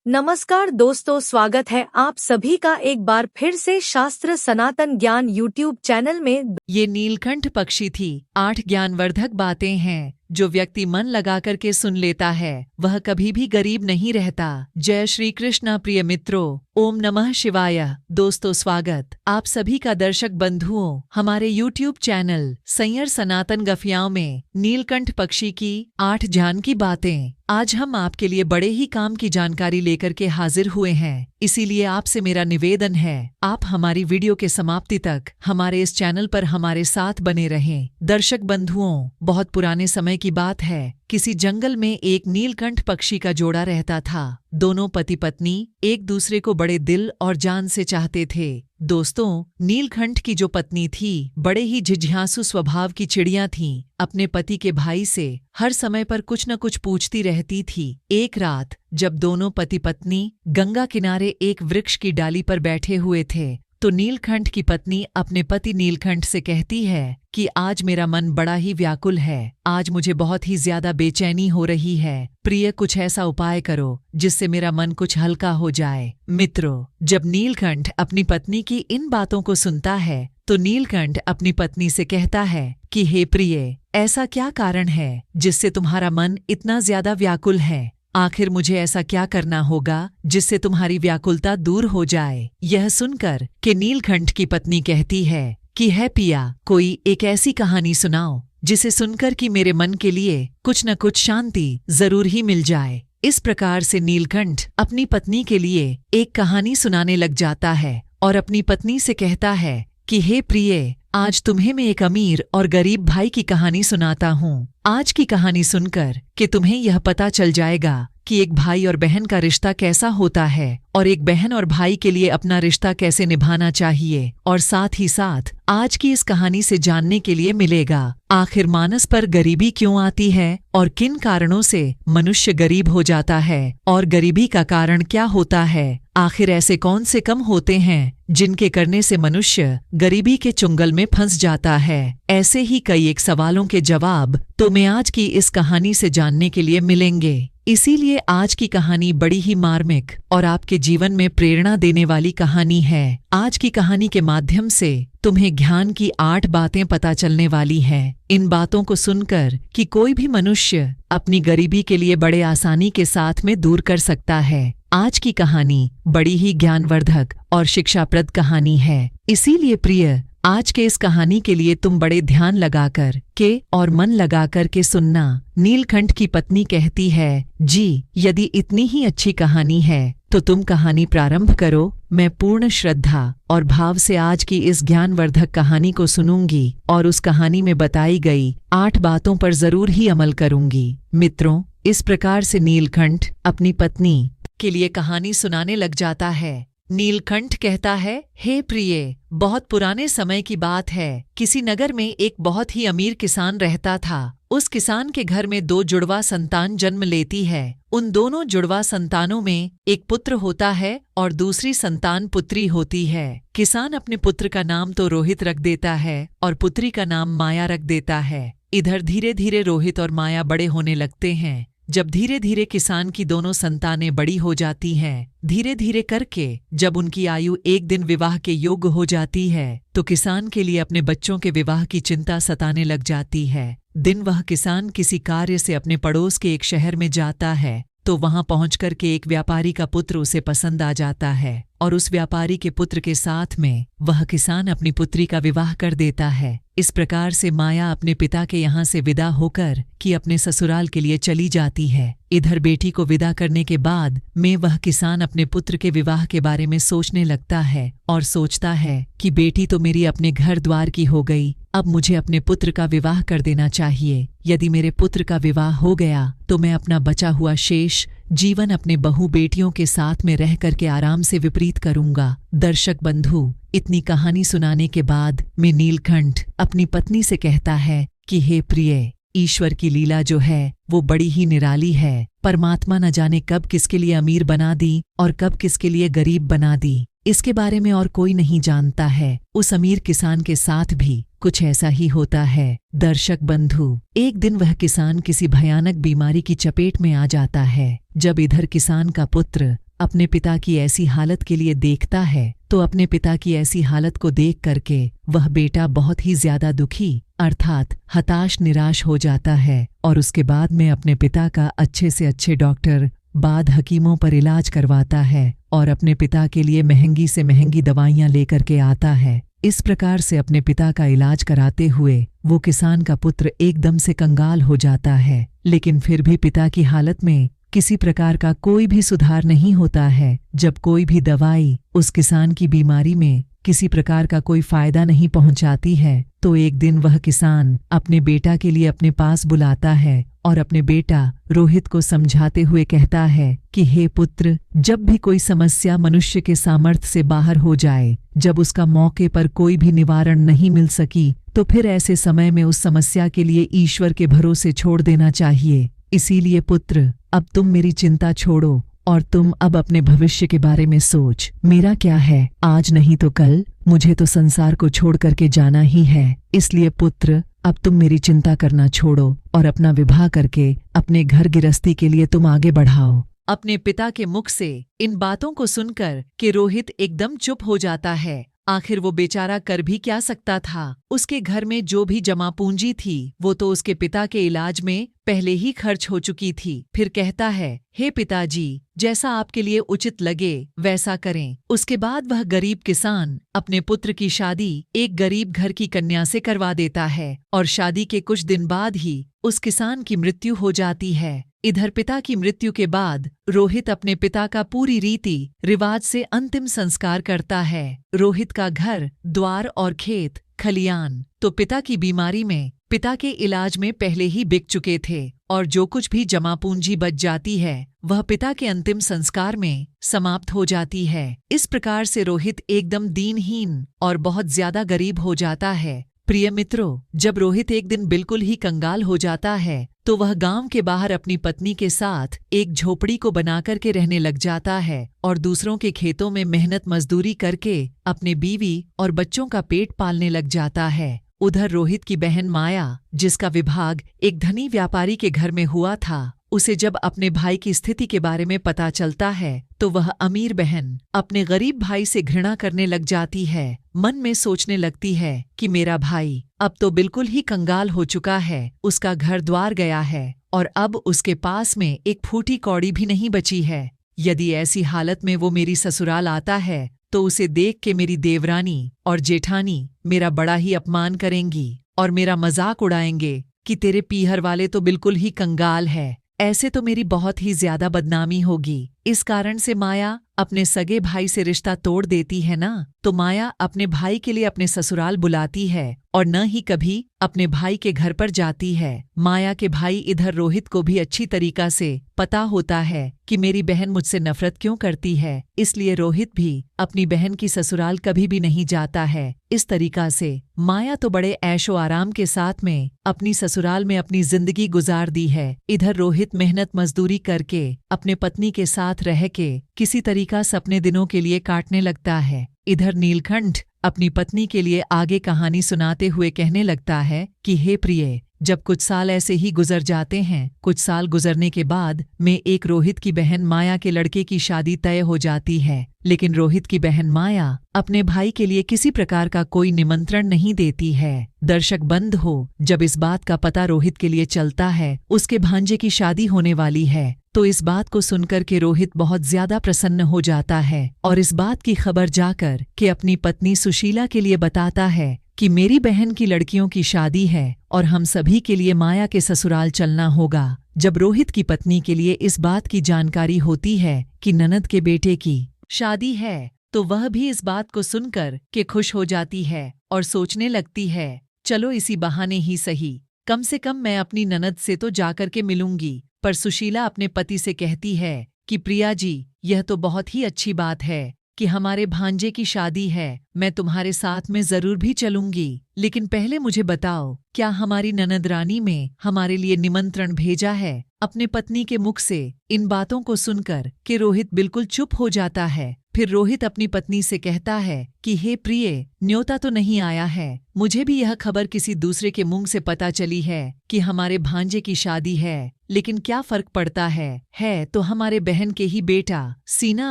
नमस्कार दोस्तों, स्वागत है आप सभी का एक बार फिर से शास्त्र सनातन ज्ञान यूट्यूब चैनल में। ये नीलकंठ पक्षी थी। 8 ज्ञानवर्धक बातें हैं जो व्यक्ति मन लगा करके सुन लेता है वह कभी भी गरीब नहीं रहता। जय श्री कृष्ण। प्रिय मित्रों, ओम नमः शिवाय। दोस्तों, स्वागत आप सभी का दर्शक बंधुओं हमारे यूट्यूब चैनल सैयर सनातन गफियाओं में नीलकंठ पक्षी की 8 जान की बातें। आज हम आपके लिए बड़े ही काम की जानकारी लेकर के हाजिर हुए हैं, इसीलिए आपसे मेरा निवेदन है आप हमारी वीडियो के समाप्ति तक हमारे इस चैनल पर हमारे साथ बने रहें। दर्शक बंधुओं, बहुत पुराने समय की बात है। किसी जंगल में एक नीलकंठ पक्षी का जोड़ा रहता था। दोनों पति पत्नी एक दूसरे को बड़े दिल और जान से चाहते थे। दोस्तों, नीलकंठ की जो पत्नी थी बड़े ही झिझियासु स्वभाव की चिड़िया थी। अपने पति के भाई से हर समय पर कुछ न कुछ पूछती रहती थी। एक रात जब दोनों पति पत्नी गंगा किनारे एक वृक्ष की डाली पर बैठे हुए थे तो नीलकंठ की पत्नी अपने पति नीलकंठ से कहती है कि आज मेरा मन बड़ा ही व्याकुल है, आज मुझे बहुत ही ज्यादा बेचैनी हो रही है। प्रिय, कुछ ऐसा उपाय करो जिससे मेरा मन कुछ हल्का हो जाए। मित्रों, जब नीलकंठ अपनी पत्नी की इन बातों को सुनता है तो नीलकंठ अपनी पत्नी से कहता है कि हे प्रिय, ऐसा क्या कारण है जिससे तुम्हारा मन इतना ज्यादा व्याकुल है? आखिर मुझे ऐसा क्या करना होगा जिससे तुम्हारी व्याकुलता दूर हो जाए? यह सुनकर कि नीलकंठ की पत्नी कहती है कि है पिया, कोई एक ऐसी कहानी सुनाओ जिसे सुनकर कि मेरे मन के लिए कुछ न कुछ शांति जरूर ही मिल जाए। इस प्रकार से नीलकंठ अपनी पत्नी के लिए एक कहानी सुनाने लग जाता है और अपनी पत्नी से कहता है कि हे प्रिय, आज तुम्हें मैं एक अमीर और गरीब भाई की कहानी सुनाता हूँ। आज की कहानी सुनकर कि तुम्हें यह पता चल जाएगा कि एक भाई और बहन का रिश्ता कैसा होता है और एक बहन और भाई के लिए अपना रिश्ता कैसे निभाना चाहिए। और साथ ही साथ आज की इस कहानी से जानने के लिए मिलेगा आखिर मानस पर गरीबी क्यों आती है और किन कारणों से मनुष्य गरीब हो जाता है और गरीबी का कारण क्या होता है। आखिर ऐसे कौन से कम होते हैं जिनके करने से मनुष्य गरीबी के चुंगल में फंस जाता है। ऐसे ही कई एक सवालों के जवाब तुम्हें आज की इस कहानी से जानने के लिए मिलेंगे। इसीलिए आज की कहानी बड़ी ही मार्मिक और आपके जीवन में प्रेरणा देने वाली कहानी है। आज की कहानी के माध्यम से तुम्हें ज्ञान की 8 बातें पता चलने वाली हैं। इन बातों को सुनकर कि कोई भी मनुष्य अपनी गरीबी के लिए बड़े आसानी के साथ में दूर कर सकता है। आज की कहानी बड़ी ही ज्ञानवर्धक और शिक्षाप्रद कहानी है। इसीलिए प्रिय, आज के इस कहानी के लिए तुम बड़े ध्यान लगाकर के और मन लगाकर के सुनना। नीलकंठ की पत्नी कहती है, जी यदि इतनी ही अच्छी कहानी है तो तुम कहानी प्रारंभ करो। मैं पूर्ण श्रद्धा और भाव से आज की इस ज्ञानवर्धक कहानी को सुनूंगी और उस कहानी में बताई गई 8 बातों पर जरूर ही अमल करूंगी। मित्रों, इस प्रकार से नीलकंठ अपनी पत्नी के लिए कहानी सुनाने लग जाता है। नीलकंठ कहता है, हे प्रिय, बहुत पुराने समय की बात है। किसी नगर में एक बहुत ही अमीर किसान रहता था। उस किसान के घर में 2 जुड़वा संतान जन्म लेती है। उन दोनों जुड़वा संतानों में एक पुत्र होता है और दूसरी संतान पुत्री होती है। किसान अपने पुत्र का नाम तो रोहित रख देता है और पुत्री का नाम माया रख देता है। इधर धीरे धीरे रोहित और माया बड़े होने लगते हैं। जब धीरे धीरे किसान की दोनों संतानें बड़ी हो जाती हैं, धीरे धीरे करके जब उनकी आयु एक दिन विवाह के योग्य हो जाती है तो किसान के लिए अपने बच्चों के विवाह की चिंता सताने लग जाती है। दिन वह किसान किसी कार्य से अपने पड़ोस के एक शहर में जाता है तो वहां पहुंचकर के एक व्यापारी का पुत्र उसे पसंद आ जाता है और उस व्यापारी के पुत्र के साथ में वह किसान अपनी पुत्री का विवाह कर देता है। इस प्रकार से माया अपने पिता के यहाँ से विदा होकर कि अपने ससुराल के लिए चली जाती है। इधर बेटी को विदा करने के बाद में वह किसान अपने पुत्र के विवाह के बारे में सोचने लगता है और सोचता है कि बेटी तो मेरी अपने घर द्वार की हो गई, अब मुझे अपने पुत्र का विवाह कर देना चाहिए। यदि मेरे पुत्र का विवाह हो गया तो मैं अपना बचा हुआ शेष जीवन अपने बहू बेटियों के साथ में रह करके आराम से विपरीत करूंगा। दर्शक बंधु, इतनी कहानी सुनाने के बाद में नीलकंठ अपनी पत्नी से कहता है कि हे प्रिय, ईश्वर की लीला जो है वो बड़ी ही निराली है। परमात्मा न जाने कब किसके लिए अमीर बना दी और कब किसके लिए गरीब बना दी, इसके बारे में और कोई नहीं जानता है। उस अमीर किसान के साथ भी कुछ ऐसा ही होता है। दर्शक बंधु, एक दिन वह किसान किसी भयानक बीमारी की चपेट में आ जाता है। जब इधर किसान का पुत्र अपने पिता की ऐसी हालत के लिए देखता है तो अपने पिता की ऐसी हालत को देख करके वह बेटा बहुत ही ज्यादा दुखी अर्थात हताश निराश हो जाता है और उसके बाद में अपने पिता का अच्छे से अच्छे डॉक्टर बाद हकीमों पर इलाज करवाता है और अपने पिता के लिए महंगी से महंगी दवाइयां लेकर के आता है। इस प्रकार से अपने पिता का इलाज कराते हुए वो किसान का पुत्र एकदम से कंगाल हो जाता है, लेकिन फिर भी पिता की हालत में किसी प्रकार का कोई भी सुधार नहीं होता है। जब कोई भी दवाई उस किसान की बीमारी में किसी प्रकार का कोई फायदा नहीं पहुंचाती है तो एक दिन वह किसान अपने बेटा के लिए अपने पास बुलाता है और अपने बेटा रोहित को समझाते हुए कहता है कि हे पुत्र, जब भी कोई समस्या मनुष्य के सामर्थ्य से बाहर हो जाए, जब उसका मौके पर कोई भी निवारण नहीं मिल सकी, तो फिर ऐसे समय में उस समस्या के लिए ईश्वर के भरोसे छोड़ देना चाहिए। इसीलिए पुत्र, अब तुम मेरी चिंता छोड़ो और तुम अब अपने भविष्य के बारे में सोच। मेरा क्या है, आज नहीं तो कल मुझे तो संसार को छोड़ करके जाना ही है। इसलिए पुत्र, अब तुम मेरी चिंता करना छोड़ो और अपना विवाह करके अपने घर गृहस्थी के लिए तुम आगे बढ़ाओ। अपने पिता के मुख से इन बातों को सुनकर कि रोहित एकदम चुप हो जाता है। आखिर वो बेचारा कर भी क्या सकता था। उसके घर में जो भी जमा पूंजी थी वो तो उसके पिता के इलाज में पहले ही खर्च हो चुकी थी। फिर कहता है, हे पिताजी, जैसा आपके लिए उचित लगे वैसा करें। उसके बाद वह गरीब किसान अपने पुत्र की शादी एक गरीब घर की कन्या से करवा देता है और शादी के कुछ दिन बाद ही उस किसान की मृत्यु हो जाती है। इधर पिता की मृत्यु के बाद रोहित अपने पिता का पूरी रीति रिवाज से अंतिम संस्कार करता है। रोहित का घर द्वार और खेत खलियान तो पिता की बीमारी में पिता के इलाज में पहले ही बिक चुके थे और जो कुछ भी जमा पूंजी बच जाती है वह पिता के अंतिम संस्कार में समाप्त हो जाती है। इस प्रकार से रोहित एकदम दीनहीन और बहुत ज्यादा गरीब हो जाता है। प्रिय मित्रों, जब रोहित एक दिन बिल्कुल ही कंगाल हो जाता है तो वह गांव के बाहर अपनी पत्नी के साथ एक झोपड़ी को बनाकर के रहने लग जाता है और दूसरों के खेतों में मेहनत मजदूरी करके अपने बीवी और बच्चों का पेट पालने लग जाता है। उधर रोहित की बहन माया, जिसका विवाह एक धनी व्यापारी के घर में हुआ था, उसे जब अपने भाई की स्थिति के बारे में पता चलता है तो वह अमीर बहन अपने गरीब भाई से घृणा करने लग जाती है। मन में सोचने लगती है कि मेरा भाई अब तो बिल्कुल ही कंगाल हो चुका है, उसका घर द्वार गया है और अब उसके पास में एक फूटी कौड़ी भी नहीं बची है। यदि ऐसी हालत में वो मेरी ससुराल आता है तो उसे देख के मेरी देवरानी और जेठानी मेरा बड़ा ही अपमान करेंगी और मेरा मजाक उड़ाएंगे कि तेरे पीहर वाले तो बिल्कुल ही कंगाल है। ऐसे तो मेरी बहुत ही ज्यादा बदनामी होगी। इस कारण से माया अपने सगे भाई से रिश्ता तोड़ देती है ना, तो माया अपने भाई के लिए अपने ससुराल बुलाती है और न ही कभी अपने भाई के घर पर जाती है। माया के भाई इधर रोहित को भी अच्छी तरीका से पता होता है कि मेरी बहन मुझसे नफरत क्यों करती है, इसलिए रोहित भी अपनी बहन की ससुराल कभी भी नहीं जाता है। इस तरीका से माया तो बड़े ऐशो आराम के साथ में अपनी ससुराल में अपनी जिंदगी गुजार दी है। इधर रोहित मेहनत मजदूरी करके अपने पत्नी के साथ रह के किसी तरीका से अपने दिनों के लिए काटने लगता है। इधर नीलकंठ अपनी पत्नी के लिए आगे कहानी सुनाते हुए कहने लगता है कि हे प्रिय, जब कुछ साल ऐसे ही गुजर जाते हैं, कुछ साल गुजरने के बाद में एक रोहित की बहन माया के लड़के की शादी तय हो जाती है, लेकिन रोहित की बहन माया अपने भाई के लिए किसी प्रकार का कोई निमंत्रण नहीं देती है। दर्शक बंद हो, जब इस बात का पता रोहित के लिए चलता है उसके भांजे की शादी होने वाली है, तो इस बात को सुनकर के रोहित बहुत ज्यादा प्रसन्न हो जाता है और इस बात की खबर जाकर के अपनी पत्नी सुशीला के लिए बताता है कि मेरी बहन की लड़कियों की शादी है और हम सभी के लिए माया के ससुराल चलना होगा। जब रोहित की पत्नी के लिए इस बात की जानकारी होती है कि ननद के बेटे की शादी है, तो वह भी इस बात को सुनकर के खुश हो जाती है और सोचने लगती है, चलो इसी बहाने ही सही, कम से कम मैं अपनी ननद से तो जाकर के मिलूंगी। पर सुशीला अपने पति से कहती है कि प्रिया जी, यह तो बहुत ही अच्छी बात है कि हमारे भांजे की शादी है, मैं तुम्हारे साथ में जरूर भी चलूंगी, लेकिन पहले मुझे बताओ, क्या हमारी ननद रानी में हमारे लिए निमंत्रण भेजा है? अपने पत्नी के मुख से इन बातों को सुनकर कि रोहित बिल्कुल चुप हो जाता है। फिर रोहित अपनी पत्नी से कहता है कि कि हे प्रिय, न्योता तो नहीं आया है। मुझे भी यह खबर किसी दूसरे के मुंह से पता चली है कि हमारे भांजे की शादी है, लेकिन क्या फर्क पड़ता है तो हमारे बहन के ही बेटा। सीना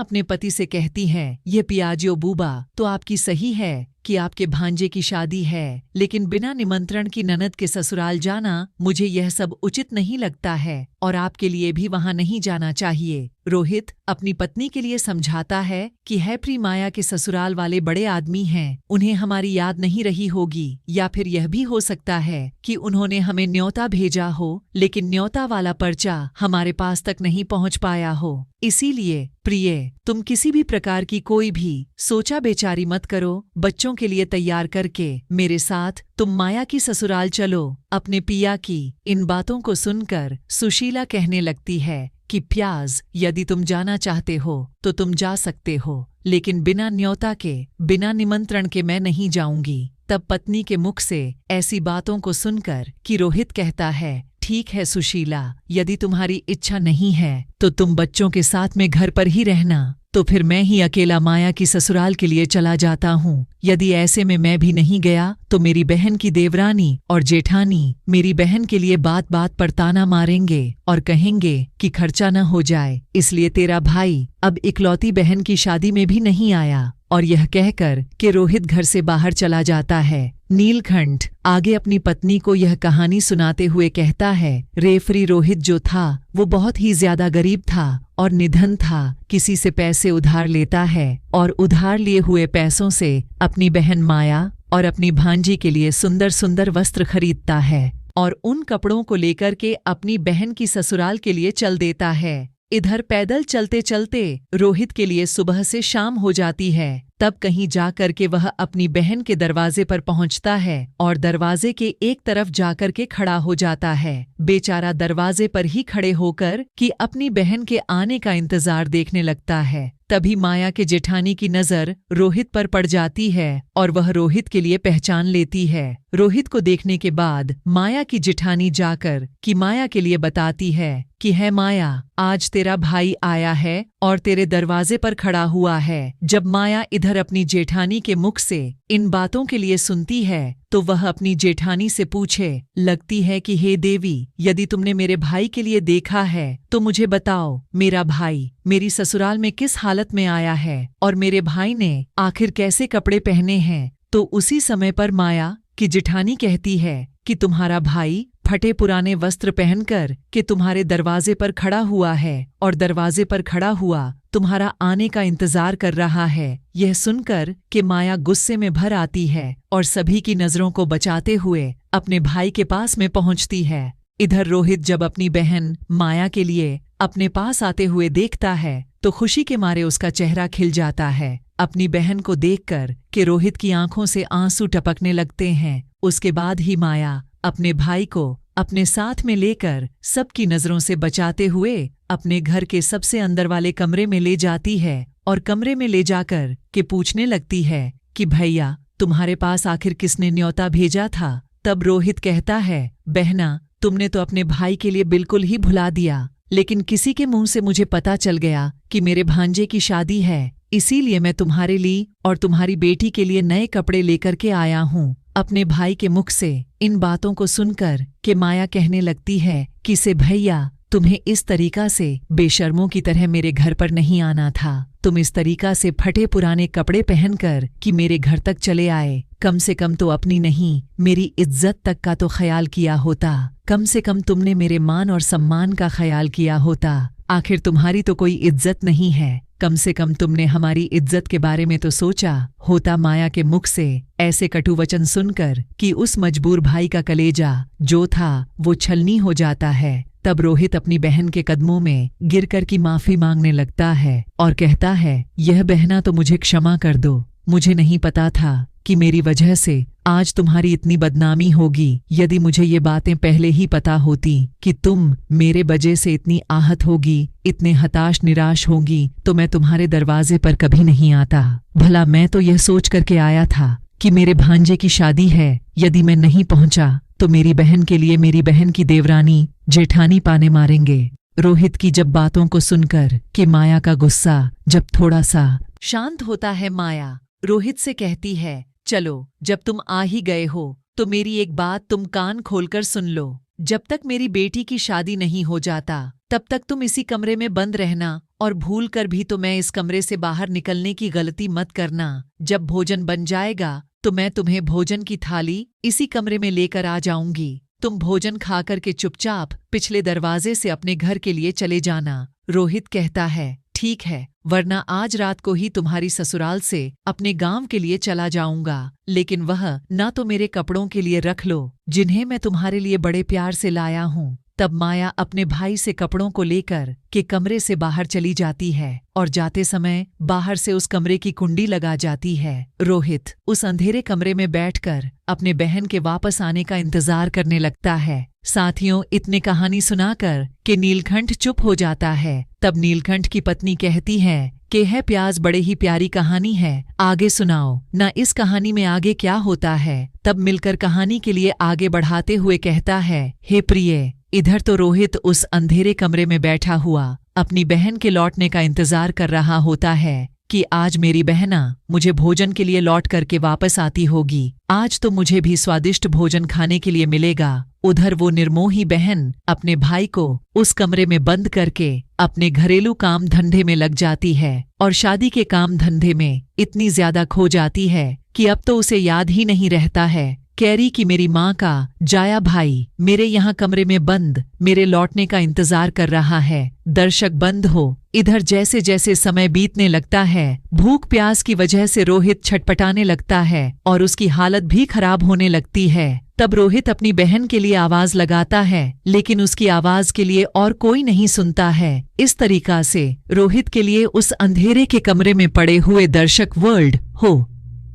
अपने पति से कहती है, ये पियाजियो बूबा तो आपकी सही है कि आपके भांजे की शादी है, लेकिन बिना निमंत्रण की ननद के ससुराल जाना मुझे यह सब उचित नहीं लगता है और आपके लिए भी वहां नहीं जाना चाहिए। रोहित अपनी पत्नी के लिए समझाता है कि है प्री, माया के ससुराल वाले बड़े आदमी हैं, उन्हें हमारी याद नहीं रही होगी, या फिर यह भी हो सकता है कि उन्होंने हमें न्योता भेजा हो, लेकिन न्योता वाला पर्चा हमारे पास तक नहीं पहुंच पाया हो। इसीलिए प्रिय, तुम किसी भी प्रकार की कोई भी सोचा बेचारी मत करो। बच्चों के लिए तैयार करके मेरे साथ तुम माया की ससुराल चलो। अपने पिया की इन बातों को सुनकर सुशीला कहने लगती है कि प्याज, यदि तुम जाना चाहते हो तो तुम जा सकते हो, लेकिन बिना न्योता के, बिना निमंत्रण के मैं नहीं जाऊंगी। तब पत्नी के मुख से ऐसी बातों को सुनकर कि रोहित कहता है, ठीक है सुशीला, यदि तुम्हारी इच्छा नहीं है तो तुम बच्चों के साथ में घर पर ही रहना, तो फिर मैं ही अकेला माया की ससुराल के लिए चला जाता हूँ। यदि ऐसे में मैं भी नहीं गया तो मेरी बहन की देवरानी और जेठानी मेरी बहन के लिए बात बात पर ताना मारेंगे और कहेंगे कि खर्चा न हो जाए, इसलिए तेरा भाई अब इकलौती बहन की शादी में भी नहीं आया। और यह कहकर कि रोहित घर से बाहर चला जाता है। नीलकंठ आगे अपनी पत्नी को यह कहानी सुनाते हुए कहता है, रेफरी रोहित जो था वो बहुत ही ज्यादा गरीब था और निधन था। किसी से पैसे उधार लेता है और उधार लिए हुए पैसों से अपनी बहन माया और अपनी भांजी के लिए सुंदर सुंदर वस्त्र खरीदता है और उन कपड़ों को लेकर के अपनी बहन की ससुराल के लिए चल देता है। इधर पैदल चलते चलते रोहित के लिए सुबह से शाम हो जाती है। तब कहीं जाकर के वह अपनी बहन के दरवाजे पर पहुंचता है और दरवाजे के एक तरफ जाकर के खड़ा हो जाता है। बेचारा दरवाजे पर ही खड़े होकर कि अपनी बहन के आने का इंतजार देखने लगता है। तभी माया के जेठानी की नजर रोहित पर पड़ जाती है और वह रोहित के लिए पहचान लेती है। रोहित को देखने के बाद माया की जेठानी जाकर कि माया के लिए बताती है कि है माया, आज तेरा भाई आया है और तेरे दरवाजे पर खड़ा हुआ है। जब माया इधर अपनी जेठानी के मुख से इन बातों के लिए सुनती है तो वह अपनी जेठानी से पूछे लगती है कि हे देवी, यदि तुमने मेरे भाई के लिए देखा है तो मुझे बताओ, मेरा भाई मेरी ससुराल में किस हालत में आया है और मेरे भाई ने आखिर कैसे कपड़े पहने हैं। तो उसी समय पर माया की जेठानी कहती है कि तुम्हारा भाई फटे पुराने वस्त्र पहनकर कि तुम्हारे दरवाजे पर खड़ा हुआ है और दरवाजे पर खड़ा हुआ तुम्हारा आने का इंतजार कर रहा है। यह सुनकर कि माया गुस्से में भर आती है और सभी की नजरों को बचाते हुए अपने भाई के पास में पहुंचती है। इधर रोहित जब अपनी बहन माया के लिए अपने पास आते हुए देखता है तो खुशी के मारे उसका चेहरा खिल जाता है। अपनी बहन को देखकर कि रोहित की आंखों से आंसू टपकने लगते हैं। उसके बाद ही माया अपने भाई को अपने साथ में लेकर सबकी नजरों से बचाते हुए अपने घर के सबसे अंदर वाले कमरे में ले जाती है और कमरे में ले जाकर के पूछने लगती है कि भैया, तुम्हारे पास आखिर किसने न्योता भेजा था। तब रोहित कहता है, बहना, तुमने तो अपने भाई के लिए बिल्कुल ही भुला दिया, लेकिन किसी के मुंह से मुझे पता चल गया कि मेरे भांजे की शादी है, इसीलिए मैं तुम्हारे लिए और तुम्हारी बेटी के लिए नए कपड़े लेकर के आया हूँ। अपने भाई के मुख से इन बातों को सुनकर कि माया कहने लगती है कि से भैया, तुम्हें इस तरीका से बेशर्मों की तरह मेरे घर पर नहीं आना था। तुम इस तरीका से फटे पुराने कपड़े पहनकर कि मेरे घर तक चले आए। कम से कम तो अपनी नहीं, मेरी इज्जत तक का तो ख्याल किया होता। कम से कम तुमने मेरे मान और सम्मान का ख्याल किया होता। आखिर तुम्हारी तो कोई इज्जत नहीं है, कम से कम तुमने हमारी इज्जत के बारे में तो सोचा होता। माया के मुख से ऐसे कटु वचन सुनकर कि उस मजबूर भाई का कलेजा जो था वो छलनी हो जाता है। तब रोहित अपनी बहन के कदमों में गिरकर की माफी मांगने लगता है और कहता है, यह बहना तो मुझे क्षमा कर दो। मुझे नहीं पता था कि मेरी वजह से आज तुम्हारी इतनी बदनामी होगी। यदि मुझे ये बातें पहले ही पता होती कि तुम मेरे वजह से इतनी आहत होगी, इतने हताश निराश होगी, तो मैं तुम्हारे दरवाजे पर कभी नहीं आता। भला मैं तो यह सोच करके आया था कि मेरे भांजे की शादी है, यदि मैं नहीं पहुंचा तो मेरी बहन के लिए मेरी बहन की देवरानी जेठानी पाने मारेंगे। रोहित की जब बातों को सुनकर कि माया का गुस्सा जब थोड़ा सा शांत होता है, माया रोहित से कहती है, चलो जब तुम आ ही गए हो तो मेरी एक बात तुम कान खोलकर सुन लो। जब तक मेरी बेटी की शादी नहीं हो जाता तब तक तुम इसी कमरे में बंद रहना, और भूल कर भी तो मैं इस कमरे से बाहर निकलने की गलती मत करना। जब भोजन बन जाएगा तो मैं तुम्हें भोजन की थाली इसी कमरे में लेकर आ जाऊंगी। तुम भोजन खाकर के चुपचाप पिछले दरवाजे से अपने घर के लिए चले जाना। रोहित कहता है, ठीक है, वरना आज रात को ही तुम्हारी ससुराल से अपने गांव के लिए चला जाऊंगा, लेकिन वह ना तो मेरे कपड़ों के लिए रख लो जिन्हें मैं तुम्हारे लिए बड़े प्यार से लाया हूँ। तब माया अपने भाई से कपड़ों को लेकर के कमरे से बाहर चली जाती है और जाते समय बाहर से उस कमरे की कुंडी लगा जाती है। रोहित उस अंधेरे कमरे में बैठकर अपने बहन के वापस आने का इंतजार करने लगता है। साथियों, इतने कहानी सुनाकर कि नीलकंठ चुप हो जाता है। तब नीलकंठ की पत्नी कहती है कि है प्याज, बड़े ही प्यारी कहानी है, आगे सुनाओ ना, इस कहानी में आगे क्या होता है। तब मिलकर कहानी के लिए आगे बढ़ाते हुए कहता है, हे प्रिय, इधर तो रोहित उस अंधेरे कमरे में बैठा हुआ अपनी बहन के लौटने का इंतजार कर रहा होता है कि आज मेरी बहना मुझे भोजन के लिए लौट करके वापस आती होगी, आज तो मुझे भी स्वादिष्ट भोजन खाने के लिए मिलेगा। उधर वो निर्मोही बहन अपने भाई को उस कमरे में बंद करके अपने घरेलू काम धंधे में लग जाती है और शादी के काम धंधे में इतनी ज्यादा खो जाती है कि अब तो उसे याद ही नहीं रहता है कैरी कि मेरी माँ का जाया भाई मेरे यहाँ कमरे में बंद मेरे लौटने का इंतजार कर रहा है। दर्शक बंद हो। इधर जैसे जैसे समय बीतने लगता है, भूख प्यास की वजह से रोहित छटपटाने लगता है और उसकी हालत भी खराब होने लगती है। तब रोहित अपनी बहन के लिए आवाज लगाता है, लेकिन उसकी आवाज के लिए और कोई नहीं सुनता है। इस तरीका से रोहित के लिए उस अंधेरे के कमरे में पड़े हुए दर्शक वर्ल्ड हो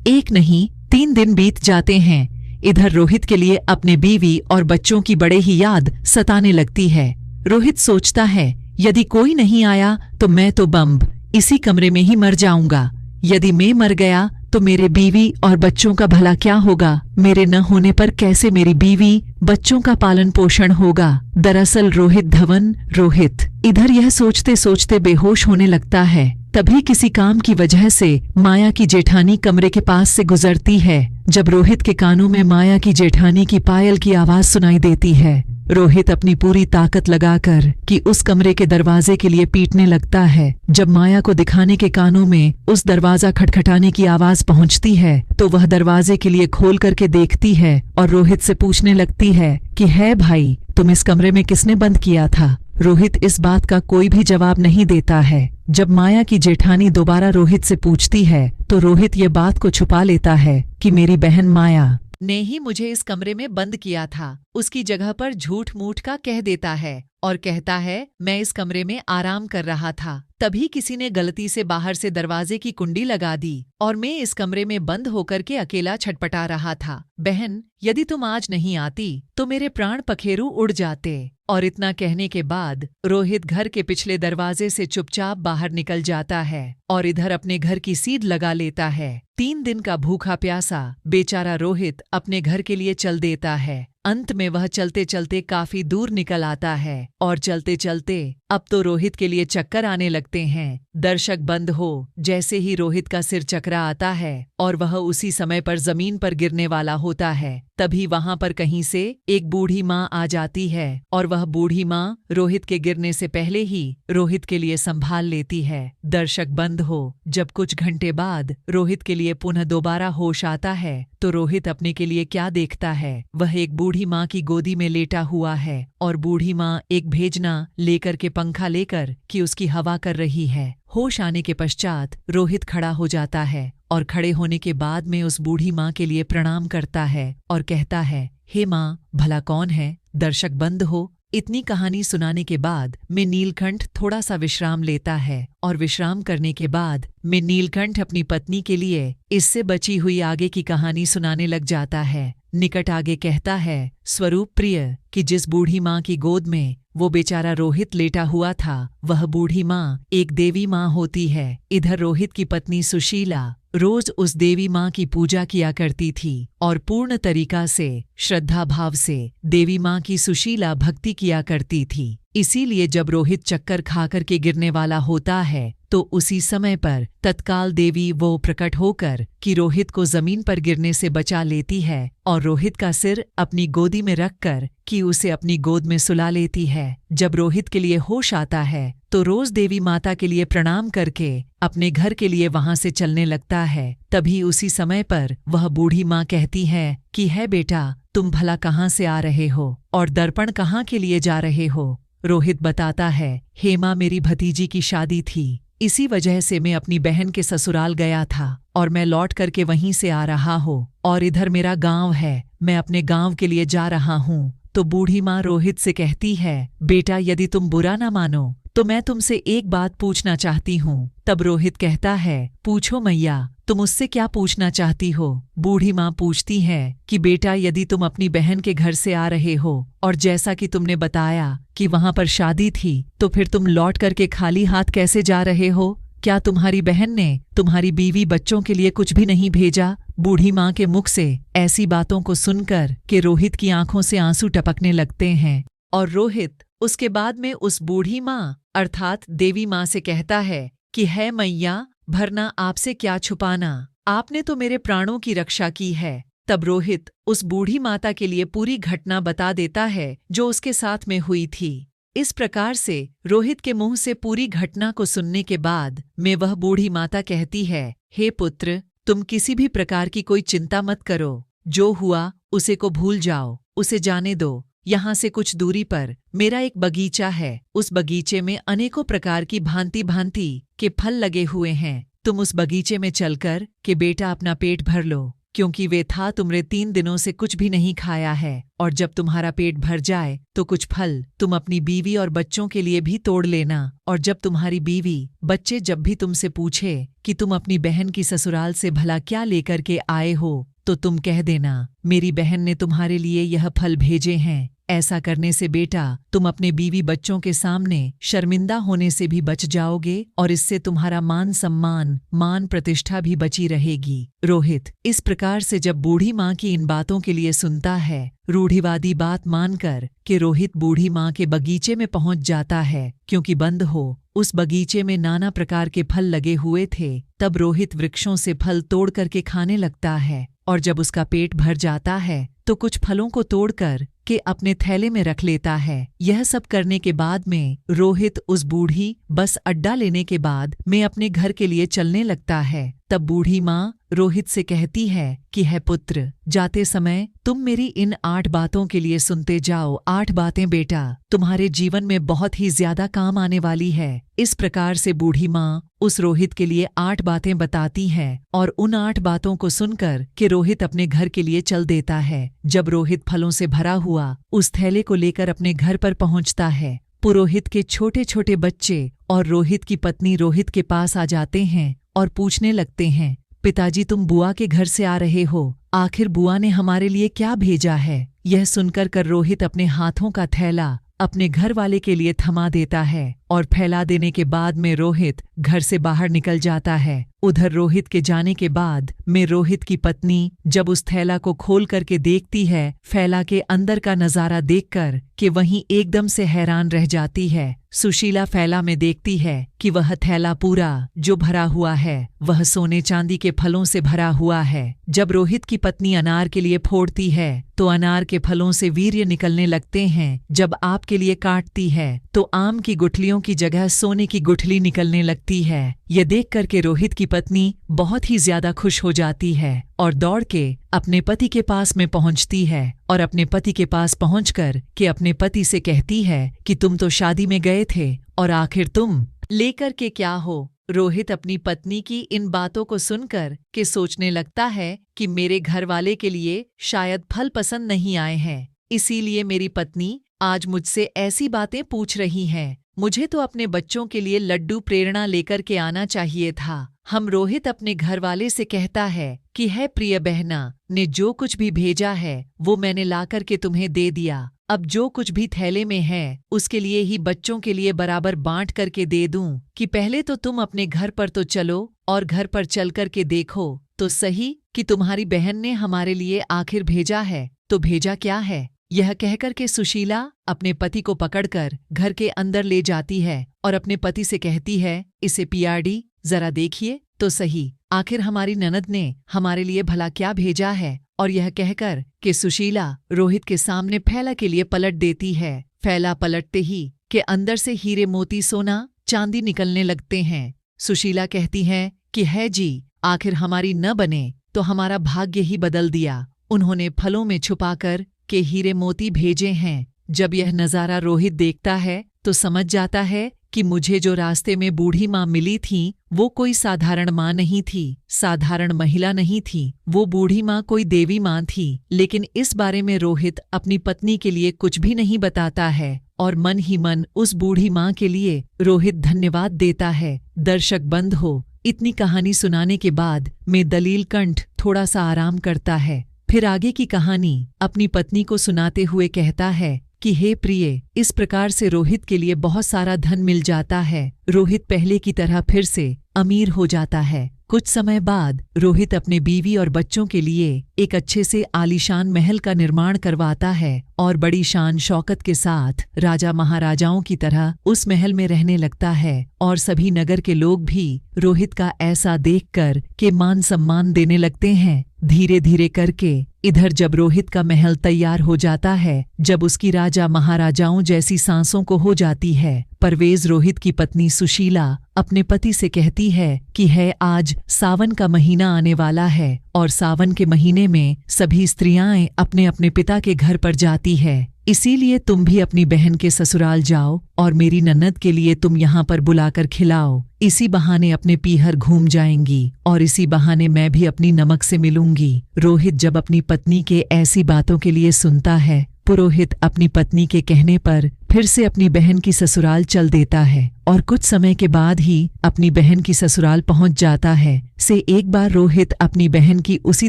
1 नहीं 3 दिन बीत जाते हैं। इधर रोहित के लिए अपने बीवी और बच्चों की बड़े ही याद सताने लगती है। रोहित सोचता है, यदि कोई नहीं आया तो मैं तो बम्ब इसी कमरे में ही मर जाऊंगा। यदि मैं मर गया तो मेरे बीवी और बच्चों का भला क्या होगा? मेरे न होने पर कैसे मेरी बीवी बच्चों का पालन पोषण होगा? दरअसल रोहित इधर यह सोचते सोचते बेहोश होने लगता है। तभी किसी काम की वजह से माया की जेठानी कमरे के पास से गुजरती है। जब रोहित के कानों में माया की जेठानी की पायल की आवाज सुनाई देती है, रोहित अपनी पूरी ताकत लगाकर कि उस कमरे के दरवाजे के लिए पीटने लगता है। जब माया को दिखाने के कानों में उस दरवाजा खटखटाने की आवाज पहुंचती है तो वह दरवाजे के लिए खोल करके देखती है और रोहित से पूछने लगती है कि है भाई, तुम इस कमरे में किसने बंद किया था? रोहित इस बात का कोई भी जवाब नहीं देता है। जब माया की जेठानी दोबारा रोहित से पूछती है तो रोहित ये बात को छुपा लेता है कि मेरी बहन माया ने ही मुझे इस कमरे में बंद किया था। उसकी जगह पर झूठ मूठ का कह देता है और कहता है मैं इस कमरे में आराम कर रहा था, तभी किसी ने गलती से बाहर से दरवाजे की कुंडी लगा दी और मैं इस कमरे में बंद होकर के अकेला छटपटा रहा था। बहन, यदि तुम आज नहीं आती तो मेरे प्राण पखेरु उड़ जाते। और इतना कहने के बाद रोहित घर के पिछले दरवाजे से चुपचाप बाहर निकल जाता है और इधर अपने घर की सीध लगा लेता है। 3 दिन का भूखा प्यासा बेचारा रोहित अपने घर के लिए चल देता है। अंत में वह चलते चलते काफी दूर निकल आता है और चलते चलते अब तो रोहित के लिए चक्कर आने लगते हैं। दर्शक बंद हो। जैसे ही रोहित का सिर चकरा आता है और वह उसी समय पर जमीन पर गिरने वाला होता है, तभी वहां पर कहीं से एक बूढ़ी माँ आ जाती है और वह बूढ़ी माँ रोहित के गिरने से पहले ही रोहित के लिए संभाल लेती है। दर्शक बंद हो। जब कुछ घंटे बाद रोहित के लिए पुनः दोबारा होश आता है तो रोहित अपने के लिए क्या देखता है? वह एक बूढ़ी माँ की गोदी में लेटा हुआ है और बूढ़ी माँ एक भेजना लेकर के पंखा लेकर कि उसकी हवा कर रही है। होश आने के पश्चात रोहित खड़ा हो जाता है और खड़े होने के बाद में उस बूढ़ी माँ के लिए प्रणाम करता है और कहता है, हे माँ, भला कौन है? दर्शक बंद हो। इतनी कहानी सुनाने के बाद में नीलकंठ थोड़ा सा विश्राम लेता है और विश्राम करने के बाद में नीलकंठ अपनी पत्नी के लिए इससे बची हुई आगे की कहानी सुनाने लग जाता है। निकट आगे कहता है, स्वरूप प्रिय कि जिस बूढ़ी माँ की गोद में वो बेचारा रोहित लेटा हुआ था, वह बूढ़ी माँ एक देवी माँ होती है। इधर रोहित की पत्नी सुशीला रोज उस देवी माँ की पूजा किया करती थी और पूर्ण तरीका से श्रद्धा भाव से देवी माँ की सुशीला भक्ति किया करती थी। इसीलिए जब रोहित चक्कर खाकर के गिरने वाला होता है तो उसी समय पर तत्काल देवी वो प्रकट होकर कि रोहित को जमीन पर गिरने से बचा लेती है और रोहित का सिर अपनी गोदी में रखकर कि उसे अपनी गोद में सुला लेती है। जब रोहित के लिए होश आता है तो रोज देवी माता के लिए प्रणाम करके अपने घर के लिए वहां से चलने लगता है। तभी उसी समय पर वह बूढ़ी माँ कहती है कि है बेटा, तुम भला कहाँ से आ रहे हो और दर्पण कहाँ के लिए जा रहे हो। रोहित बताता है, हे माँ, मेरी भतीजी की शादी थी, इसी वजह से मैं अपनी बहन के ससुराल गया था और मैं लौट करके वहीं से आ रहा हूँ और इधर मेरा गांव है, मैं अपने गांव के लिए जा रहा हूँ। तो बूढ़ी माँ रोहित से कहती है, बेटा, यदि तुम बुरा ना मानो तो मैं तुमसे एक बात पूछना चाहती हूँ। तब रोहित कहता है, पूछो मैया, तुम उससे क्या पूछना चाहती हो। बूढ़ी माँ पूछती है कि बेटा, यदि तुम अपनी बहन के घर से आ रहे हो और जैसा कि तुमने बताया कि वहां पर शादी थी, तो फिर तुम लौट करके खाली हाथ कैसे जा रहे हो? क्या तुम्हारी बहन ने तुम्हारी बीवी बच्चों के लिए कुछ भी नहीं भेजा? बूढ़ी माँ के मुख से ऐसी बातों को सुनकर कि रोहित की आंखों से आंसू टपकने लगते हैं और रोहित उसके बाद में उस बूढ़ी माँ अर्थात देवी माँ से कहता है कि है मैया, भरना आपसे क्या छुपाना, आपने तो मेरे प्राणों की रक्षा की है। तब रोहित उस बूढ़ी माता के लिए पूरी घटना बता देता है जो उसके साथ में हुई थी। इस प्रकार से रोहित के मुंह से पूरी घटना को सुनने के बाद में वह बूढ़ी माता कहती है, हे पुत्र, तुम किसी भी प्रकार की कोई चिंता मत करो, जो हुआ उसे को भूल जाओ, उसे जाने दो। यहाँ से कुछ दूरी पर मेरा एक बगीचा है, उस बगीचे में अनेकों प्रकार की भांति भांति के फल लगे हुए हैं। तुम उस बगीचे में चलकर कि बेटा अपना पेट भर लो, क्योंकि वे था तुमने 3 दिनों से कुछ भी नहीं खाया है, और जब तुम्हारा पेट भर जाए तो कुछ फल तुम अपनी बीवी और बच्चों के लिए भी तोड़ लेना। और जब तुम्हारी बीवी बच्चे जब भी तुमसे पूछे कि तुम अपनी बहन की ससुराल से भला क्या लेकर के आए हो, तो तुम कह देना, मेरी बहन ने तुम्हारे लिए यह फल भेजे हैं। ऐसा करने से बेटा तुम अपने बीवी बच्चों के सामने शर्मिंदा होने से भी बच जाओगे और इससे तुम्हारा मान सम्मान, मान प्रतिष्ठा भी बची रहेगी। रोहित इस प्रकार से जब बूढ़ी माँ की इन बातों के लिए सुनता है, रूढ़िवादी बात मानकर कि रोहित बूढ़ी माँ के बगीचे में पहुंच जाता है, क्योंकि बंद हो उस बगीचे में नाना प्रकार के फल लगे हुए थे। तब रोहित वृक्षों से फल तोड़ करके खाने लगता है और जब उसका पेट भर जाता है तो कुछ फलों को तोड़कर के अपने थैले में रख लेता है। यह सब करने के बाद में रोहित उस बूढ़ी बस अड्डा लेने के बाद में अपने घर के लिए चलने लगता है। तब बूढ़ी माँ रोहित से कहती है कि है पुत्र, जाते समय तुम मेरी इन 8 बातों के लिए सुनते जाओ। 8 बातें बेटा तुम्हारे जीवन में बहुत ही ज्यादा काम आने वाली है। इस प्रकार से बूढ़ी माँ उस रोहित के लिए 8 बातें बताती है और उन 8 बातों को सुनकर कि रोहित अपने घर के लिए चल देता है। जब रोहित फलों से भरा हुआ उस थैले को लेकर अपने घर पर पहुंचता है, पुरोहित के छोटे छोटे बच्चे और रोहित की पत्नी रोहित के पास आ जाते हैं और पूछने लगते हैं, पिताजी तुम बुआ के घर से आ रहे हो, आखिर बुआ ने हमारे लिए क्या भेजा है? यह सुनकर कर रोहित अपने हाथों का थैला अपने घर वाले के लिए थमा देता है और फैला देने के बाद में रोहित घर से बाहर निकल जाता है। उधर रोहित के जाने के बाद में रोहित की पत्नी जब उस थैला को खोल करके देखती है, फैला के अंदर का नजारा देखकर कि वहीं एकदम से हैरान रह जाती है। सुशीला फैला में देखती है कि वह थैला पूरा जो भरा हुआ है वह सोने चांदी के फलों से भरा हुआ है। जब रोहित की पत्नी अनार के लिए फोड़ती है तो अनार के फलों से वीर्य निकलने लगते हैं। जब आप के लिए काटती है तो आम की गुठलियों की जगह सोने की गुठली निकलने लगती है। यह देख कर के रोहित की पत्नी बहुत ही ज्यादा खुश हो जाती है और दौड़ के अपने पति के पास में पहुंचती है और अपने पति के पास पहुंचकर कि अपने पति से कहती है कि तुम तो शादी में गए थे और आखिर तुम लेकर के क्या हो? रोहित अपनी पत्नी की इन बातों को सुनकर के सोचने लगता है कि मेरे घर वाले के लिए शायद फल पसंद नहीं आए हैं, इसीलिए मेरी पत्नी आज मुझसे ऐसी बातें पूछ रही हैं। मुझे तो अपने बच्चों के लिए लड्डू प्रेरणा लेकर के आना चाहिए था। हम रोहित अपने घर वाले से कहता है कि है प्रिय बहना ने जो कुछ भी भेजा है वो मैंने लाकर के तुम्हें दे दिया। अब जो कुछ भी थैले में है उसके लिए ही बच्चों के लिए बराबर बांट करके दे दूं कि पहले तो तुम अपने घर पर तो चलो और घर पर चल कर के देखो तो सही कि तुम्हारी बहन ने हमारे लिए आखिर भेजा है तो भेजा क्या है। यह कहकर के सुशीला अपने पति को पकड़कर घर के अंदर ले जाती है और अपने पति से कहती है, इसे पीआरडी जरा देखिए तो सही, आखिर हमारी ननद ने हमारे लिए भला क्या भेजा है। और यह कहकर कि सुशीला रोहित के सामने फैला के लिए पलट देती है। फैला पलटते ही के अंदर से हीरे मोती सोना चांदी निकलने लगते हैं। सुशीला कहती है कि है जी, आखिर हमारी न बने तो हमारा भाग्य ही बदल दिया। उन्होंने फलों में छुपाकर के हीरे मोती भेजे हैं। जब यह नज़ारा रोहित देखता है तो समझ जाता है कि मुझे जो रास्ते में बूढ़ी माँ मिली थी वो कोई साधारण माँ नहीं थी, साधारण महिला नहीं थी, वो बूढ़ी माँ कोई देवी माँ थी। लेकिन इस बारे में रोहित अपनी पत्नी के लिए कुछ भी नहीं बताता है और मन ही मन उस बूढ़ी माँ के लिए रोहित धन्यवाद देता है। दर्शक बंद हो, इतनी कहानी सुनाने के बाद में दलील कंठ थोड़ा सा आराम करता है। फिर आगे की कहानी अपनी पत्नी को सुनाते हुए कहता है कि हे प्रिय, इस प्रकार से रोहित के लिए बहुत सारा धन मिल जाता है। रोहित पहले की तरह फिर से अमीर हो जाता है। कुछ समय बाद रोहित अपने बीवी और बच्चों के लिए एक अच्छे से आलीशान महल का निर्माण करवाता है और बड़ी शान शौकत के साथ राजा महाराजाओं की तरह उस महल में रहने लगता है। और सभी नगर के लोग भी रोहित का ऐसा देखकर के मान सम्मान देने लगते हैं। धीरे धीरे करके इधर जब रोहित का महल तैयार हो जाता है, जब उसकी राजा महाराजाओं जैसी सांसों को हो जाती है, परवेज रोहित की पत्नी सुशीला अपने पति से कहती है कि है आज सावन का महीना आने वाला है और सावन के महीने में सभी स्त्रियां अपने अपने पिता के घर पर जाती है, इसीलिए तुम भी अपनी बहन के ससुराल जाओ और मेरी ननद के लिए तुम यहाँ पर बुलाकर खिलाओ। इसी बहाने अपने पीहर घूम जाएंगी और इसी बहाने मैं भी अपनी नमक से मिलूंगी। रोहित जब अपनी पत्नी के ऐसी बातों के लिए सुनता है, पुरोहित अपनी पत्नी के कहने पर फिर से अपनी बहन की ससुराल चल देता है और कुछ समय के बाद ही अपनी बहन की ससुराल पहुंच जाता है। से एक बार रोहित अपनी बहन की उसी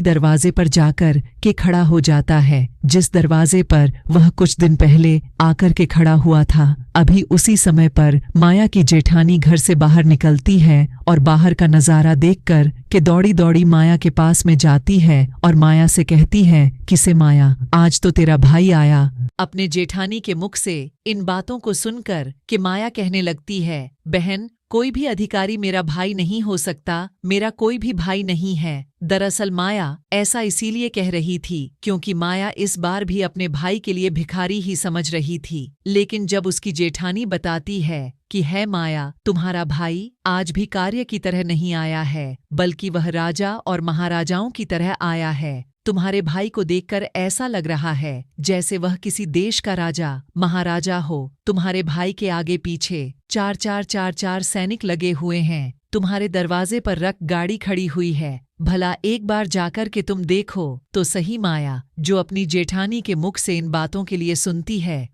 दरवाजे पर जाकर के खड़ा हो जाता है जिस दरवाजे पर वह कुछ दिन पहले आकर के खड़ा हुआ था। अभी उसी समय पर माया की जेठानी घर से बाहर निकलती है और बाहर का नजारा देखकर के दौड़ी दौड़ी माया के पास में जाती है और माया से कहती है कि से माया, आज तो तेरा भाई आया। अपने जेठानी के मुख से इन बातों को सुनकर कि माया कहने लगती है, बहन, कोई भी अधिकारी मेरा भाई नहीं हो सकता, मेरा कोई भी भाई नहीं है। दरअसल माया ऐसा इसीलिए कह रही थी क्योंकि माया इस बार भी अपने भाई के लिए भिखारी ही समझ रही थी। लेकिन जब उसकी जेठानी बताती है कि है माया, तुम्हारा भाई आज भी कार्य की तरह नहीं आया है, बल्कि वह राजा और महाराजाओं की तरह आया है। तुम्हारे भाई को देखकर ऐसा लग रहा है जैसे वह किसी देश का राजा महाराजा हो। तुम्हारे भाई के आगे पीछे चार सैनिक लगे हुए हैं। तुम्हारे दरवाजे पर रख गाड़ी खड़ी हुई है, भला एक बार जाकर के तुम देखो तो सही। माया जो अपनी जेठानी के मुख से इन बातों के लिए सुनती है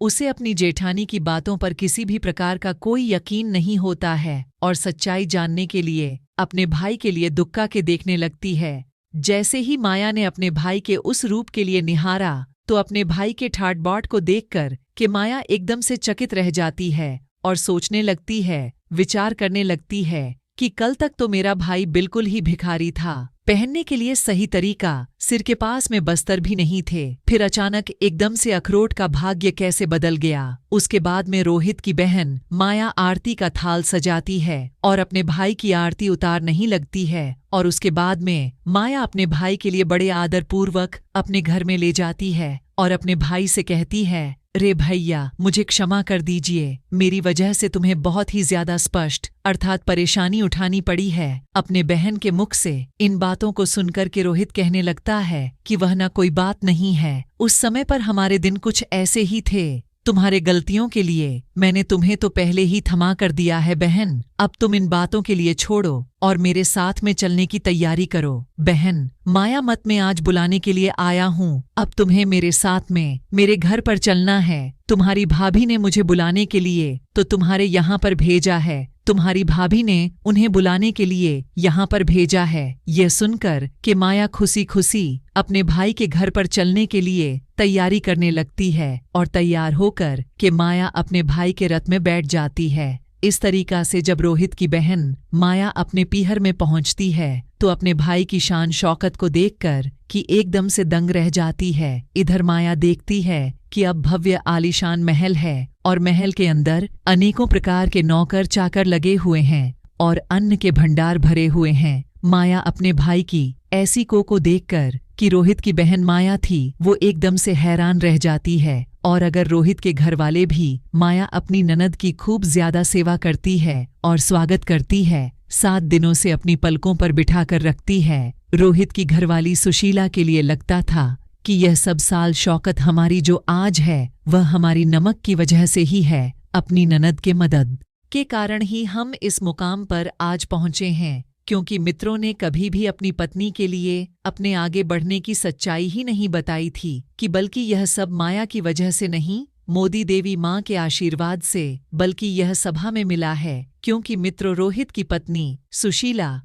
उसे अपनी जेठानी की बातों पर किसी भी प्रकार का कोई यकीन नहीं होता है और सच्चाई जानने के लिए अपने भाई के लिए दुक्का के देखने लगती है। जैसे ही माया ने अपने भाई के उस रूप के लिए निहारा तो अपने भाई के ठाट बाट को देखकर कि माया एकदम से चकित रह जाती है और सोचने लगती है, विचार करने लगती है कि कल तक तो मेरा भाई बिल्कुल ही भिखारी था, पहनने के लिए सही तरीका, सिर के पास में बस्तर भी नहीं थे, फिर अचानक एकदम से अखरोट का भाग्य कैसे बदल गया। उसके बाद में रोहित की बहन माया आरती का थाल सजाती है और अपने भाई की आरती उतार नहीं लगती है और उसके बाद में माया अपने भाई के लिए बड़े आदर पूर्वक अपने घर में ले जाती है और अपने भाई से कहती है, रे भैया, मुझे क्षमा कर दीजिए, मेरी वजह से तुम्हें बहुत ही ज्यादा स्पष्ट अर्थात परेशानी उठानी पड़ी है। अपने बहन के मुख से इन बातों को सुनकर के रोहित कहने लगता है कि वह ना कोई बात नहीं है, उस समय पर हमारे दिन कुछ ऐसे ही थे। तुम्हारे गलतियों के लिए मैंने तुम्हें तो पहले ही थमा कर दिया है बहन, अब तुम इन बातों के लिए छोड़ो और मेरे साथ में चलने की तैयारी करो। बहन, माया मत में आज बुलाने के लिए आया हूँ, अब तुम्हें मेरे साथ में मेरे घर पर चलना है। तुम्हारी भाभी ने मुझे बुलाने के लिए तो तुम्हारे यहाँ पर भेजा है, तुम्हारी भाभी ने उन्हें बुलाने के लिए यहाँ पर भेजा है। यह सुनकर कि माया खुशी खुशी अपने भाई के घर पर चलने के लिए तैयारी करने लगती है और तैयार होकर कि माया अपने भाई के रथ में बैठ जाती है। इस तरीका से जब रोहित की बहन माया अपने पीहर में पहुंचती है तो अपने भाई की शान शौकत को देखकर कि एकदम से दंग रह जाती है। इधर माया देखती है कि अब भव्य आलीशान महल है और महल के अंदर अनेकों प्रकार के नौकर चाकर लगे हुए हैं और अन्न के भंडार भरे हुए हैं। माया अपने भाई की ऐसी को देखकर कि रोहित की बहन माया थी, वो एकदम से हैरान रह जाती है। और अगर रोहित के घर वाले भी माया अपनी ननद की खूब ज्यादा सेवा करती है और स्वागत करती है, 7 दिनों से अपनी पलकों पर बिठाकर रखती है। रोहित की घरवाली सुशीला के लिए लगता था कि यह सब साल शौकत हमारी जो आज है वह हमारी नमक की वजह से ही है। अपनी ननद के मदद के कारण ही हम इस मुकाम पर आज पहुंचे हैं, क्योंकि मित्रों ने कभी भी अपनी पत्नी के लिए अपने आगे बढ़ने की सच्चाई ही नहीं बताई थी कि बल्कि यह सब माया की वजह से नहीं, मोदी देवी माँ के आशीर्वाद से, बल्कि यह सभा में मिला है क्योंकि मित्र रोहित की पत्नी सुशीला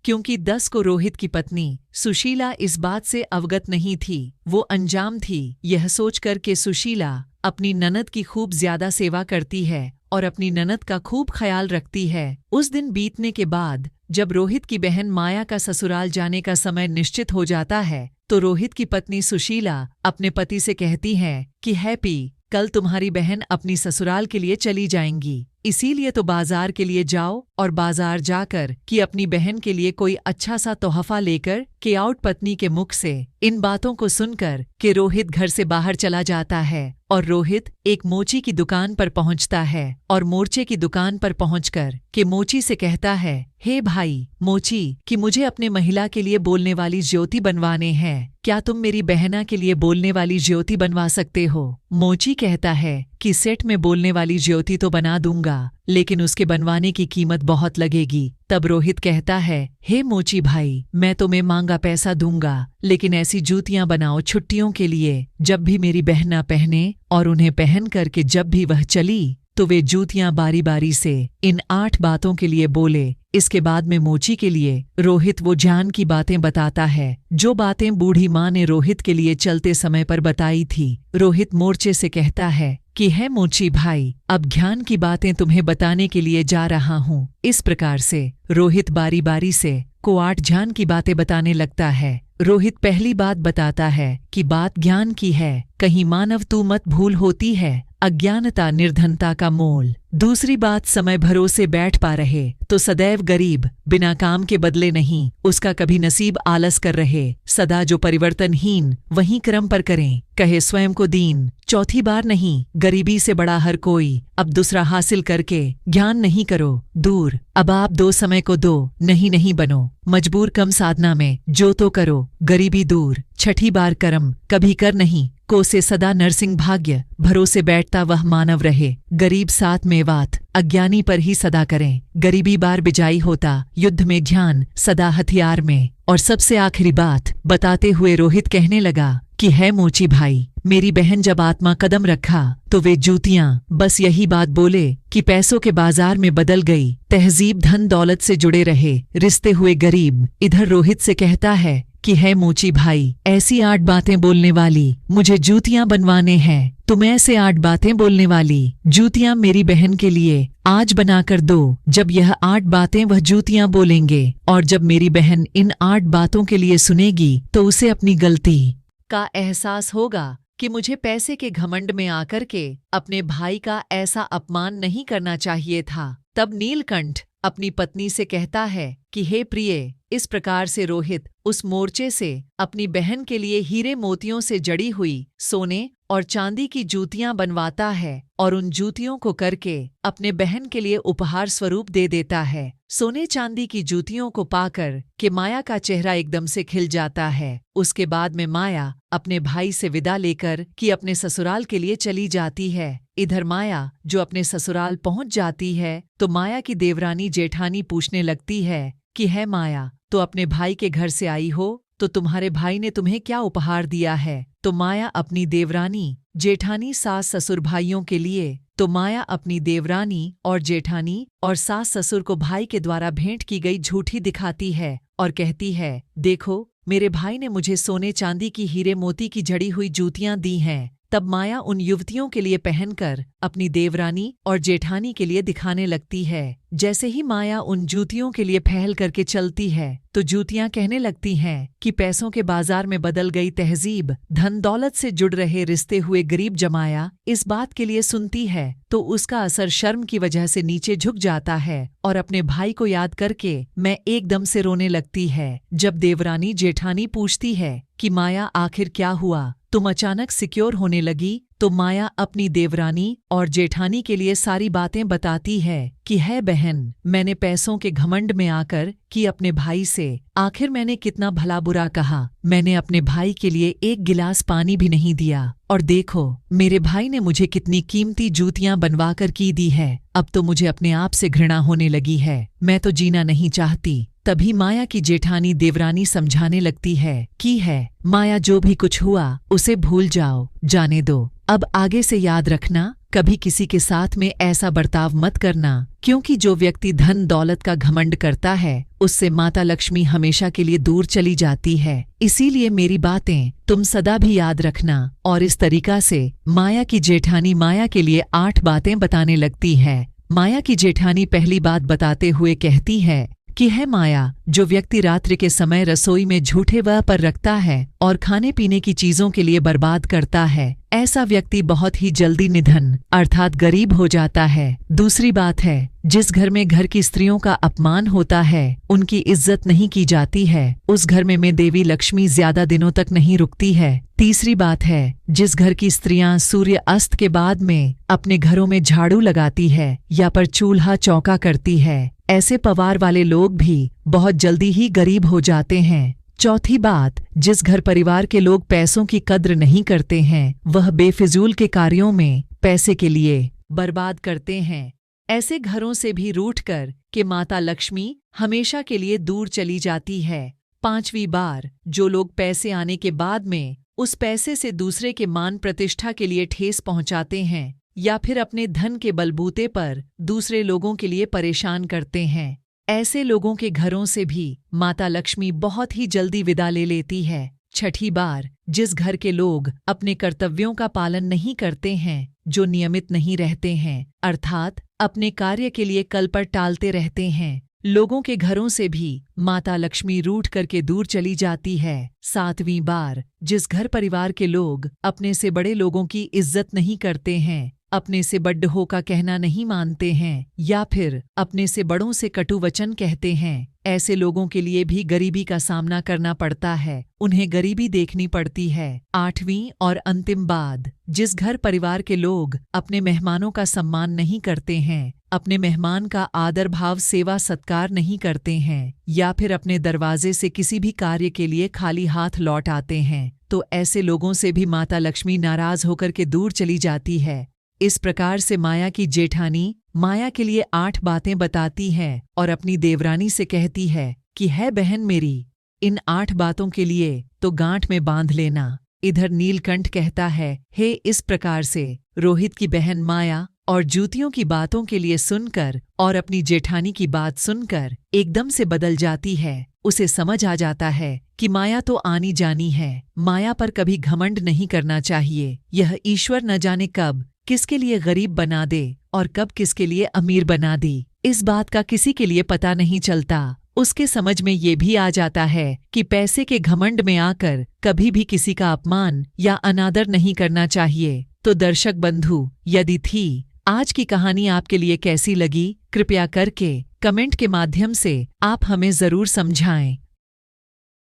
क्योंकि 10 को रोहित की पत्नी सुशीला इस बात से अवगत नहीं थी, वो अंजाम थी। यह सोचकर के सुशीला अपनी ननद की खूब ज्यादा सेवा करती है और अपनी ननद का खूब ख्याल रखती है। उस दिन बीतने के बाद जब रोहित की बहन माया का ससुराल जाने का समय निश्चित हो जाता है तो रोहित की पत्नी सुशीला अपने पति से कहती है कि हैप्पी, कल तुम्हारी बहन अपनी ससुराल के लिए चली जाएंगी, इसीलिए तो बाजार के लिए जाओ और बाजार जाकर कि अपनी बहन के लिए कोई अच्छा सा तोहफा लेकर के आउट। पत्नी के मुख से इन बातों को सुनकर कि रोहित घर से बाहर चला जाता है और रोहित एक मोची की दुकान पर पहुंचता है और मोर्चे की दुकान पर पहुंचकर कि मोची से कहता है, हे भाई मोची, कि मुझे अपने महिला के लिए बोलने वाली ज्योति बनवाने हैं, क्या तुम मेरी बहना के लिए बोलने वाली ज्योति बनवा सकते हो? मोची कहता है कि सेट में बोलने वाली ज्योति तो बना दूंगा, लेकिन उसके बनवाने की कीमत बहुत लगेगी। तब रोहित कहता है, हे मोची भाई, मैं तुम्हें मांगा पैसा दूंगा, लेकिन ऐसी जूतियां बनाओ छुट्टियों के लिए जब भी मेरी बहना पहने, और उन्हें पहन करके जब भी वह चली तो वे जूतियां बारी बारी से इन 8 बातों के लिए बोले। इसके बाद में मोची के लिए रोहित वो ज्ञान की बातें बताता है, जो बातें बूढ़ी माँ ने रोहित के लिए चलते समय पर बताई थी। रोहित मोर्चे से कहता है कि है मोची भाई, अब ज्ञान की बातें तुम्हें बताने के लिए जा रहा हूँ। इस प्रकार से रोहित बारी बारी से को 8 ज्ञान की बातें बताने लगता है। रोहित पहली बात बताता है कि बात ज्ञान की है, कहीं मानव तू मत भूल होती है, अज्ञानता निर्धनता का मोल। दूसरी बात, समय भरोसे बैठ पा रहे तो सदैव गरीब, बिना काम के बदले नहीं, उसका कभी नसीब आलस कर रहे, सदा जो परिवर्तनहीन वहीं क्रम पर करें, कहे स्वयं को दीन, चौथी बार नहीं, गरीबी से बड़ा हर कोई, अब दूसरा हासिल करके ज्ञान नहीं करो दूर, अब आप 2 समय को 2 नहीं बनो, मजबूर कम साधना में जो तो करो, गरीबी दूर, छठी बार कर्म कभी कर नहीं, को से सदा नरसिंह भाग्य, भरोसे बैठता वह मानव रहे, गरीब साथ में वात, अज्ञानी पर ही सदा करें, गरीबी बार बिजाई होता, युद्ध में ध्यान सदा हथियार में। और सबसे आखिरी बात बताते हुए रोहित कहने लगा कि है मोची भाई, मेरी बहन जब आत्मा कदम रखा तो वे जूतियां बस यही बात बोले कि पैसों के बाजार में बदल गई, तहजीब धन दौलत से जुड़े रहे, रिश्ते हुए गरीब। इधर रोहित से कहता है कि है मोची भाई, ऐसी 8 बातें बोलने वाली मुझे जूतियां बनवाने हैं, तुम ऐसे 8 बातें बोलने वाली जूतियां मेरी बहन के लिए आज बनाकर दो। जब यह 8 बातें वह जूतियां बोलेंगे और जब मेरी बहन इन 8 बातों के लिए सुनेगी तो उसे अपनी गलती का एहसास होगा कि मुझे पैसे के घमंड में आकर के अपने भाई का ऐसा अपमान नहीं करना चाहिए था। तब नीलकंठ अपनी पत्नी से कहता है कि हे प्रिय, इस प्रकार से रोहित उस मोर्चे से अपनी बहन के लिए हीरे मोतियों से जड़ी हुई सोने और चांदी की जूतियां बनवाता है और उन जूतियों को करके अपने बहन के लिए उपहार स्वरूप दे देता है। सोने चांदी की जूतियों को पाकर कि माया का चेहरा एकदम से खिल जाता है। उसके बाद में माया अपने भाई से विदा लेकर कि अपने ससुराल के लिए चली जाती है। इधर माया जो अपने ससुराल पहुंच जाती है तो माया की देवरानी जेठानी पूछने लगती है कि है माया, तो अपने भाई के घर से आई हो तो तुम्हारे भाई ने तुम्हें क्या उपहार दिया है? तो माया अपनी देवरानी जेठानी सास ससुर भाइयों के लिए, तो माया अपनी देवरानी और जेठानी और सास ससुर को भाई के द्वारा भेंट की गई झूठी दिखाती है और कहती है, देखो मेरे भाई ने मुझे सोने चांदी की हीरे मोती की जड़ी हुई जूतियां दी हैं। तब माया उन युवतियों के लिए पहनकर अपनी देवरानी और जेठानी के लिए दिखाने लगती है। जैसे ही माया उन जूतियों के लिए पहल करके चलती है तो जूतियां कहने लगती हैं कि पैसों के बाजार में बदल गई तहजीब, धन दौलत से जुड़ रहे रिश्ते हुए गरीब जमाया इस बात के लिए सुनती है तो उसका असर शर्म की वजह से नीचे झुक जाता है और अपने भाई को याद करके मैं एकदम से रोने लगती है। जब देवरानी जेठानी पूछती है कि माया आखिर क्या हुआ, तुम अचानक सिक्योर होने लगी, तो माया अपनी देवरानी और जेठानी के लिए सारी बातें बताती है कि है बहन, मैंने पैसों के घमंड में आकर कि अपने भाई से आखिर मैंने कितना भला बुरा कहा। मैंने अपने भाई के लिए एक गिलास पानी भी नहीं दिया और देखो मेरे भाई ने मुझे कितनी कीमती जूतियां बनवाकर की दी है। अब तो मुझे अपने आप से घृणा होने लगी है, मैं तो जीना नहीं चाहती। तभी माया की जेठानी देवरानी समझाने लगती है कि है माया, जो भी कुछ हुआ उसे भूल जाओ, जाने दो। अब आगे से याद रखना, कभी किसी के साथ में ऐसा बर्ताव मत करना, क्योंकि जो व्यक्ति धन दौलत का घमंड करता है उससे माता लक्ष्मी हमेशा के लिए दूर चली जाती है। इसीलिए मेरी बातें तुम सदा भी याद रखना। और इस तरीका से माया की जेठानी माया के लिए 8 बातें बताने लगती है। माया की जेठानी पहली बात बताते हुए कहती है कि है माया, जो व्यक्ति रात्रि के समय रसोई में झूठे वह पर रखता है और खाने पीने की चीजों के लिए बर्बाद करता है, ऐसा व्यक्ति बहुत ही जल्दी निधन अर्थात गरीब हो जाता है। दूसरी बात है, जिस घर में घर की स्त्रियों का अपमान होता है, उनकी इज्जत नहीं की जाती है, उस घर में देवी लक्ष्मी ज्यादा दिनों तक नहीं रुकती है। तीसरी बात है, जिस घर की स्त्रियां सूर्य अस्त के बाद में अपने घरों में झाड़ू लगाती है या पर चूल्हा चौका करती है, ऐसे परिवार वाले लोग भी बहुत जल्दी ही गरीब हो जाते हैं। चौथी बात, जिस घर परिवार के लोग पैसों की कद्र नहीं करते हैं, वह बेफिजूल के कार्यों में पैसे के लिए बर्बाद करते हैं। ऐसे घरों से भी रूठकर कि माता लक्ष्मी हमेशा के लिए दूर चली जाती है। पांचवी बार, जो लोग पैसे आने के बाद में उस पैसे से दूसरे के मान प्रतिष्ठा के लिए ठेस पहुंचाते हैं या फिर अपने धन के बलबूते पर दूसरे लोगों के लिए परेशान करते हैं, ऐसे लोगों के घरों से भी माता लक्ष्मी बहुत ही जल्दी विदा ले लेती है। छठी बार, जिस घर के लोग अपने कर्तव्यों का पालन नहीं करते हैं, जो नियमित नहीं रहते हैं अर्थात अपने कार्य के लिए कल पर टालते रहते हैं, लोगों के घरों से भी माता लक्ष्मी रूठ करके दूर चली जाती है। सातवीं बार, जिस घर परिवार के लोग अपने से बड़े लोगों की इज्जत नहीं करते हैं, अपने से बड्ढों का कहना नहीं मानते हैं या फिर अपने से बड़ों से कटु वचन कहते हैं, ऐसे लोगों के लिए भी गरीबी का सामना करना पड़ता है, उन्हें गरीबी देखनी पड़ती है। आठवीं और अंतिम बात, जिस घर परिवार के लोग अपने मेहमानों का सम्मान नहीं करते हैं, अपने मेहमान का आदर भाव सेवा सत्कार नहीं करते हैं या फिर अपने दरवाजे से किसी भी कार्य के लिए खाली हाथ लौट आते हैं, तो ऐसे लोगों से भी माता लक्ष्मी नाराज होकर के दूर चली जाती है। इस प्रकार से माया की जेठानी माया के लिए 8 बातें बताती है और अपनी देवरानी से कहती है कि है बहन मेरी, इन 8 बातों के लिए तो गांठ में बांध लेना। इधर नीलकंठ कहता है, हे इस प्रकार से रोहित की बहन माया और जूतियों की बातों के लिए सुनकर और अपनी जेठानी की बात सुनकर एकदम से बदल जाती है। उसे समझ आ जाता है कि माया तो आनी जानी है, माया पर कभी घमंड नहीं करना चाहिए। यह ईश्वर न जाने कब किसके लिए गरीब बना दे और कब किसके लिए अमीर बना दी, इस बात का किसी के लिए पता नहीं चलता। उसके समझ में ये भी आ जाता है कि पैसे के घमंड में आकर कभी भी किसी का अपमान या अनादर नहीं करना चाहिए। तो दर्शक बंधु, यदि थी आज की कहानी आपके लिए कैसी लगी, कृपया करके कमेंट के माध्यम से आप हमें जरूर समझाएं।